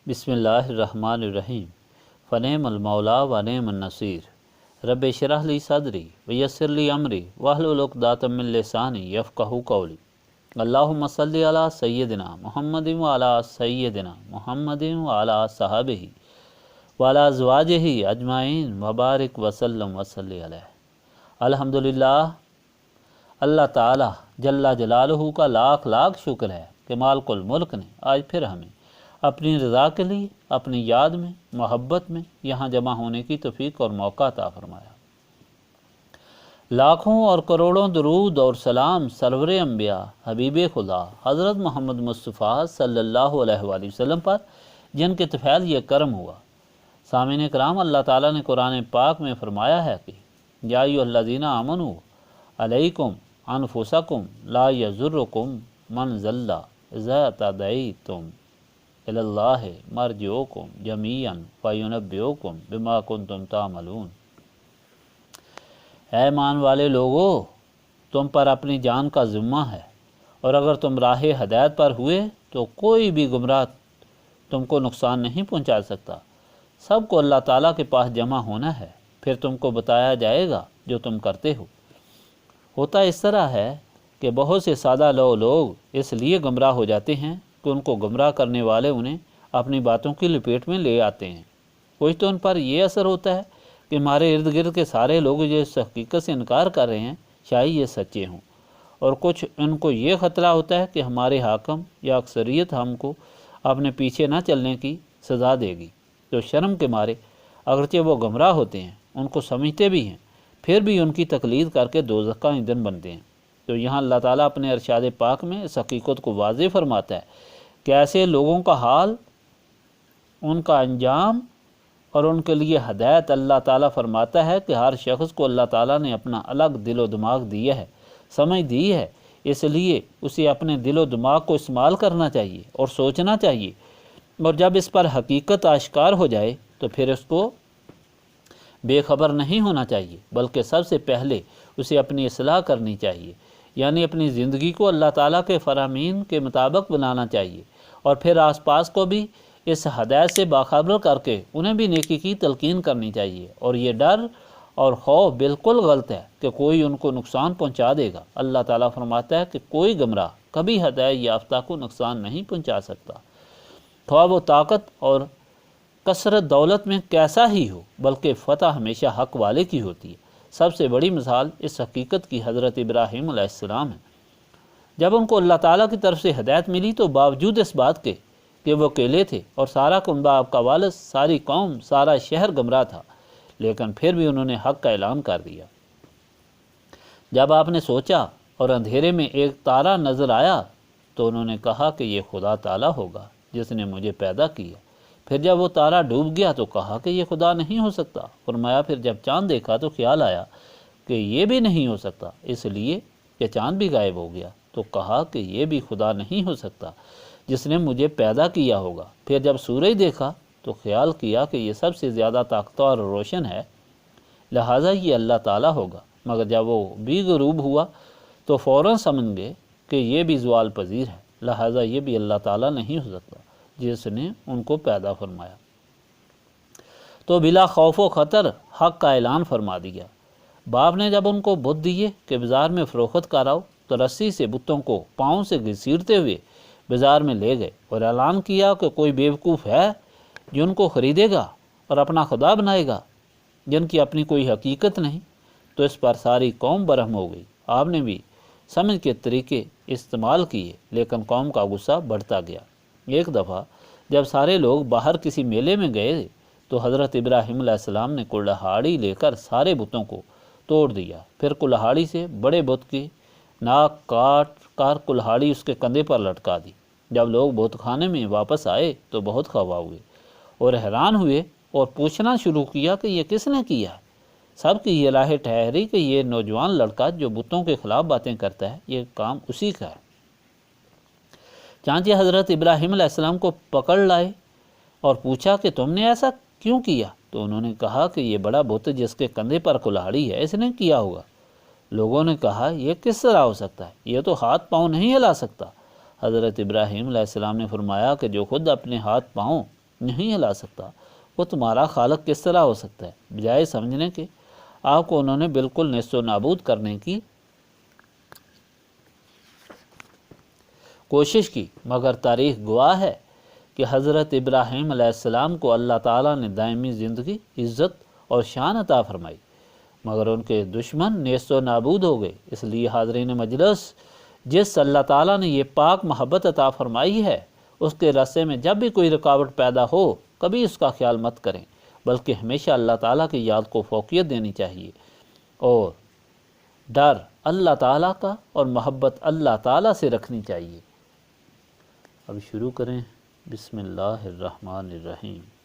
بسم اللہ الرحمن الرحیم فنعم المولا ونعم النصیر رب اشرح لی صدری ویسر لی امری واحلل عقدۃ من لسانی یفقہوا قولی اللہم صلی علی سیدنا محمد وعلی سیدنا محمد وعلی صحابہ وعلی ازواجہ اجمعین وبارک وسلم وصلی علیہ۔ الحمدللہ، اللہ تعالی جل جلالہ کا لاکھ لاکھ شکر ہے کہ مالک الملک نے آج پھر ہمیں اپنی رضا کے لیے اپنی یاد میں محبت میں یہاں جمع ہونے کی توفیق اور موقع عطا فرمایا۔ لاکھوں اور کروڑوں درود اور سلام سرور انبیاء حبیب خدا حضرت محمد مصطفیٰ صلی اللہ علیہ وآلہ وسلم پر، جن کے طفیل یہ کرم ہوا۔ سامعین کرام، اللہ تعالیٰ نے قرآن پاک میں فرمایا ہے کہ یا ایھا الذین آمنوا علیکم انفسکم لا یضرکم من ضل اذا اہتدیتم الی اللہ مرجعکم جمیعا فینبئکم بما کنتم تعملون۔ اے ایمان والے لوگو، تم پر اپنی جان کا ذمہ ہے، اور اگر تم راہ ہدایت پر ہوئے تو کوئی بھی گمراہ تم کو نقصان نہیں پہنچا سکتا۔ سب کو اللہ تعالیٰ کے پاس جمع ہونا ہے، پھر تم کو بتایا جائے گا جو تم کرتے ہو۔ ہوتا اس طرح ہے کہ بہت سے سادہ لوگ اس لیے گمراہ ہو جاتے ہیں کہ ان کو گمراہ کرنے والے انہیں اپنی باتوں کی لپیٹ میں لے آتے ہیں۔ کچھ تو ان پر یہ اثر ہوتا ہے کہ ہمارے ارد گرد کے سارے لوگ جو اس حقیقت سے انکار کر رہے ہیں شاید یہ سچے ہوں، اور کچھ ان کو یہ خطرہ ہوتا ہے کہ ہمارے حاکم یا اکثریت ہم کو اپنے پیچھے نہ چلنے کی سزا دے گی، تو شرم کے مارے اگرچہ وہ گمراہ ہوتے ہیں، ان کو سمجھتے بھی ہیں، پھر بھی ان کی تقلید کر کے دوزخ کا ایندھن بنتے ہیں۔ تو یہاں اللہ تعالیٰ اپنے ارشاد پاک میں اس حقیقت کو واضح فرماتا ہے کہ ایسے لوگوں کا حال، ان کا انجام اور ان کے لیے ہدایت اللہ تعالیٰ فرماتا ہے کہ ہر شخص کو اللہ تعالیٰ نے اپنا الگ دل و دماغ دیا ہے، سمجھ دی ہے، اس لیے اسے اپنے دل و دماغ کو استعمال کرنا چاہیے اور سوچنا چاہیے، اور جب اس پر حقیقت آشکار ہو جائے تو پھر اس کو بے خبر نہیں ہونا چاہیے، بلکہ سب سے پہلے اسے اپنی اصلاح کرنی چاہیے، یعنی اپنی زندگی کو اللہ تعالیٰ کے فرامین کے مطابق بنانا چاہیے، اور پھر آس پاس کو بھی اس ہدایت سے باخبر کر کے انہیں بھی نیکی کی تلقین کرنی چاہیے۔ اور یہ ڈر اور خوف بالکل غلط ہے کہ کوئی ان کو نقصان پہنچا دے گا۔ اللہ تعالیٰ فرماتا ہے کہ کوئی گمراہ کبھی ہدایت یافتہ کو نقصان نہیں پہنچا سکتا، خواہ وہ طاقت اور کثرت دولت میں کیسا ہی ہو، بلکہ فتح ہمیشہ حق والے کی ہوتی ہے۔ سب سے بڑی مثال اس حقیقت کی حضرت ابراہیم علیہ السلام ہے۔ جب ان کو اللہ تعالیٰ کی طرف سے ہدایت ملی تو باوجود اس بات کے کہ وہ اکیلے تھے اور سارا کنبہ آپ کا والد، ساری قوم، سارا شہر گمراہ تھا، لیکن پھر بھی انہوں نے حق کا اعلان کر دیا۔ جب آپ نے سوچا اور اندھیرے میں ایک تارا نظر آیا تو انہوں نے کہا کہ یہ خدا تعالیٰ ہوگا جس نے مجھے پیدا کیا۔ پھر جب وہ تارا ڈوب گیا تو کہا کہ یہ خدا نہیں ہو سکتا۔ فرمایا پھر جب چاند دیکھا تو خیال آیا کہ یہ بھی نہیں ہو سکتا، اس لیے کہ چاند بھی غائب ہو گیا، تو کہا کہ یہ بھی خدا نہیں ہو سکتا جس نے مجھے پیدا کیا ہوگا۔ پھر جب سورج دیکھا تو خیال کیا کہ یہ سب سے زیادہ طاقتور اور روشن ہے، لہٰذا یہ اللہ تعالیٰ ہوگا۔ مگر جب وہ بھی غروب ہوا تو فوراً سمجھ گئے کہ یہ بھی زوال پذیر ہے، لہٰذا یہ بھی اللہ تعالیٰ نہیں ہو سکتا جس نے ان کو پیدا فرمایا۔ تو بلا خوف و خطر حق کا اعلان فرما دیا۔ باپ نے جب ان کو بت دیے کہ بازار میں فروخت کراؤ تو رسی سے بتوں کو پاؤں سے گھسیٹتے ہوئے بازار میں لے گئے اور اعلان کیا کہ کوئی بیوقوف ہے جو ان کو خریدے گا اور اپنا خدا بنائے گا، جن کی اپنی کوئی حقیقت نہیں۔ تو اس پر ساری قوم برہم ہو گئی۔ آپ نے بھی سمجھ کے طریقے استعمال کیے، لیکن قوم کا غصہ بڑھتا گیا۔ ایک دفعہ جب سارے لوگ باہر کسی میلے میں گئے تو حضرت ابراہیم علیہ السلام نے کلہاڑی لے کر سارے بتوں کو توڑ دیا، پھر کلہاڑی سے بڑے بت کی ناک کاٹ کر کلہاڑی اس کے کندھے پر لٹکا دی۔ جب لوگ بت خانے میں واپس آئے تو بہت خفا ہوئے اور حیران ہوئے اور پوچھنا شروع کیا کہ یہ کس نے کیا ہے۔ سب کی یہ راہ ٹھہری کہ یہ نوجوان لڑکا جو بتوں کے خلاف باتیں کرتا ہے، یہ کام اسی کا ہے۔ چانچہ حضرت ابراہیم علیہ السلام کو پکڑ لائے اور پوچھا کہ تم نے ایسا کیوں کیا؟ تو انہوں نے کہا کہ یہ بڑا بت جس کے کندھے پر کلہاڑی ہے، اس نے کیا ہوگا۔ لوگوں نے کہا یہ کس طرح ہو سکتا ہے، یہ تو ہاتھ پاؤں نہیں ہلا سکتا۔ حضرت ابراہیم علیہ السلام نے فرمایا کہ جو خود اپنے ہاتھ پاؤں نہیں ہلا سکتا، وہ تمہارا خالق کس طرح ہو سکتا ہے؟ بجائے سمجھنے کے آپ کو انہوں نے بالکل نیست و نابود کرنے کی کوشش کی، مگر تاریخ گواہ ہے کہ حضرت ابراہیم علیہ السلام کو اللہ تعالیٰ نے دائمی زندگی، عزت اور شان عطا فرمائی، مگر ان کے دشمن نیست و نابود ہو گئے۔ اس لیے حاضرین مجلس، جس اللہ تعالیٰ نے یہ پاک محبت عطا فرمائی ہے، اس کے راستے میں جب بھی کوئی رکاوٹ پیدا ہو، کبھی اس کا خیال مت کریں، بلکہ ہمیشہ اللہ تعالیٰ کی یاد کو فوقیت دینی چاہیے، اور ڈر اللہ تعالیٰ کا اور محبت اللہ تعالیٰ سے رکھنی چاہیے۔ اب شروع کریں۔ بسم اللہ الرحمن الرحیم۔